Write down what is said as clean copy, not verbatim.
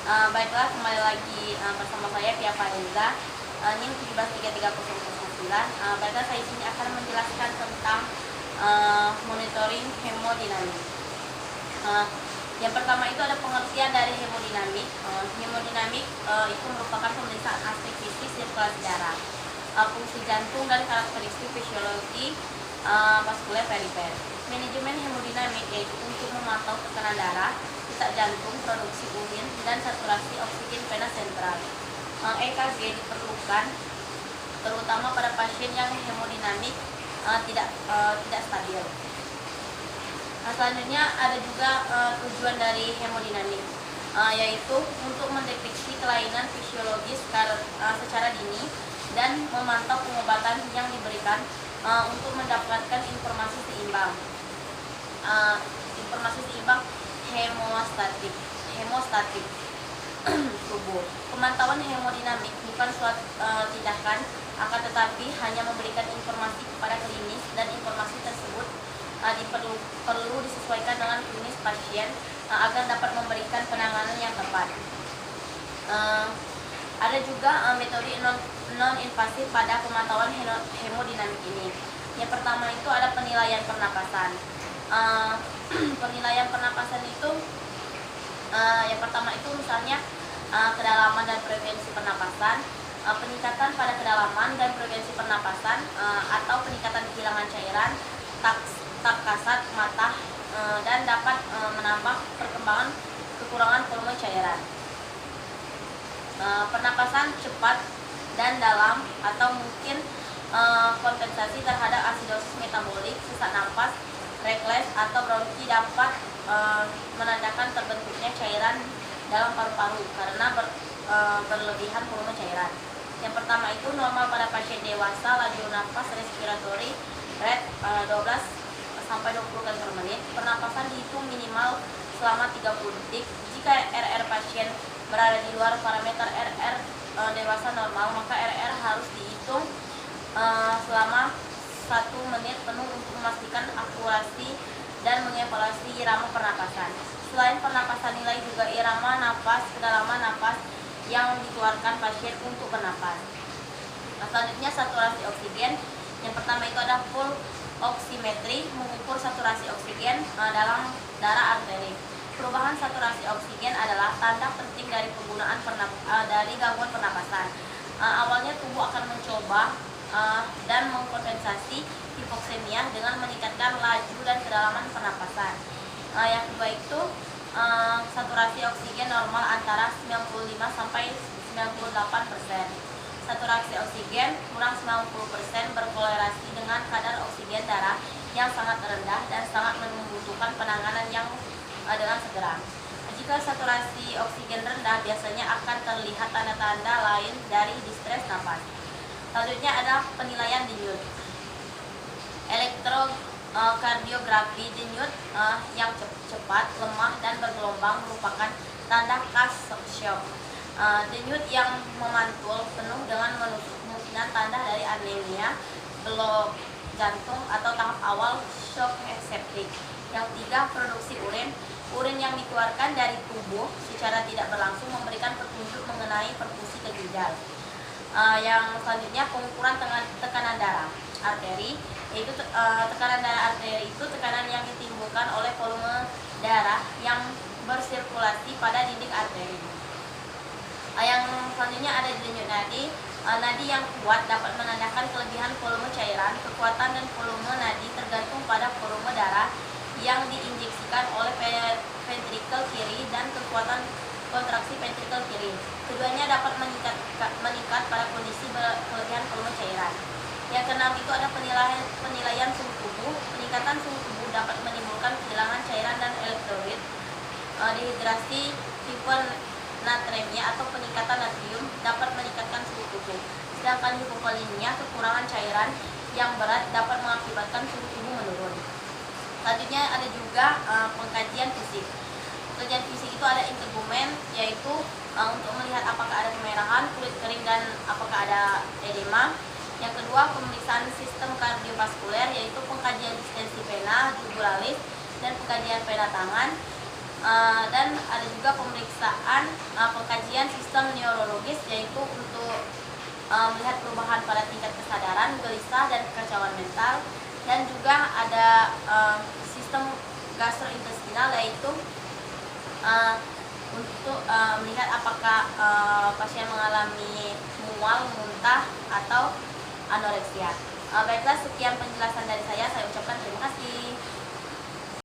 Baiklah, kembali lagi bersama saya Pia Farenza, NIM 173309. Baiklah, saya di sini akan menjelaskan tentang monitoring hemodinamik. Yang pertama itu ada pengertian dari hemodinamik. Hemodinamik itu merupakan pemeriksaan aspek fisik sirkulasi darah, fungsi jantung dan karakteristik fisiologi vaskuler perifer. Manajemen hemodinamik yaitu untuk memantau tekanan darah, detak jantung, produksi urin, dan saturasi oksigen vena sentral. EKG diperlukan terutama pada pasien yang hemodinamik tidak stabil. Selanjutnya ada juga tujuan dari hemodinamik, yaitu untuk mendeteksi kelainan fisiologis secara dini dan memantau pengobatan yang diberikan untuk mendapatkan informasi seimbang. Hemostatik tubuh. Pemantauan hemodinamik bukan suatu tindakan, akan tetapi hanya memberikan informasi kepada klinis, dan informasi tersebut perlu disesuaikan dengan klinis pasien agar dapat memberikan penanganan yang tepat. Ada juga metode non-invasif pada pemantauan hemodinamik ini. Yang pertama itu ada penilaian pernapasan. Penilaian pernapasan itu yang pertama itu misalnya kedalaman dan frekuensi pernapasan, peningkatan pada kedalaman dan frekuensi pernapasan, atau peningkatan kehilangan cairan, tak kasat mata, dan dapat menambah perkembangan kekurangan volume cairan. Pernapasan cepat dan dalam atau mungkin kompensasi terhadap asidosis metabolik, sesak napas, refleks atau bronki dapat menandakan terbentuknya cairan dalam paru-paru karena berlebihan volume cairan. Yang pertama itu normal pada pasien dewasa, laju nafas respiratory rate 12 sampai 20 kali per menit. Pernapasan dihitung minimal selama 30 detik. Jika RR pasien berada di luar parameter RR dewasa normal, maka RR harus dihitung selama 1 menit penuh untuk memastikan akurasi dan mengevaluasi irama pernapasan. Selain pernapasan, nilai juga irama nafas, kedalaman nafas yang dikeluarkan pasien untuk bernapas. Selanjutnya saturasi oksigen. Yang pertama itu ada full oximetry, mengukur saturasi oksigen dalam darah arteri. Perubahan saturasi oksigen adalah tanda penting dari penggunaan dari gangguan pernapasan. Awalnya tubuh akan mencoba dan mengkompensasi hipoksemia dengan meningkatkan laju dan kedalaman pernapasan. Yang kedua itu saturasi oksigen normal antara 95 sampai 98%. Saturasi oksigen kurang 90% berkorelasi dengan kadar oksigen darah yang sangat rendah dan sangat membutuhkan penanganan yang dengan segera. Jika saturasi oksigen rendah, biasanya akan terlihat tanda-tanda lain dari distres nafas. Selanjutnya ada penilaian denyut. Elektrokardiografi denyut yang cepat, lemah, dan bergelombang merupakan tanda khas shock. Denyut yang memantul penuh dengan menusuk kemungkinan tanda dari anemia, blok jantung, atau tahap awal shock septik. Yang tiga, produksi urin. Urin yang dikeluarkan dari tubuh secara tidak berlangsung memberikan petunjuk mengenai perfusi ke ginjal. Yang selanjutnya pengukuran tekanan darah arteri, yaitu tekanan darah arteri itu tekanan yang ditimbulkan oleh volume darah yang bersirkulasi pada dinding arteri. Yang selanjutnya ada denyut nadi. Nadi yang kuat dapat menandakan kelebihan volume cairan. Kekuatan dan volume nadi tergantung pada volume darah yang diinjeksikan oleh ventrikel kiri dan kekuatan kontraksi ventrikel kiri. Keduanya dapat meningkat pada kondisi kelebihan volume cairan. Yang keenam itu ada penilaian suhu tubuh. Peningkatan suhu tubuh dapat menimbulkan kehilangan cairan dan elektrolit, dehidrasi, hipernatremia atau peningkatan natrium dapat meningkatkan suhu tubuh. Sedangkan hipokalemia, kekurangan cairan yang berat, dapat mengakibatkan suhu tubuh menurun. Selanjutnya ada juga pengkajian fisik. Pengkajian fisik itu ada integumen, yaitu untuk melihat apakah ada kemerahan, kulit kering, dan apakah ada edema. Yang kedua, pemeriksaan sistem kardiovaskuler, yaitu pengkajian distensi vena jugularis dan pengkajian vena tangan. Dan ada juga pemeriksaan pengkajian sistem neurologis, yaitu untuk melihat perubahan pada tingkat kesadaran, gelisah, dan kekacauan mental. Dan juga ada sistem gastrointestinal, yaitu untuk melihat apakah pasien mengalami mual, muntah, atau anoreksia. Baiklah, sekian penjelasan dari saya ucapkan terima kasih.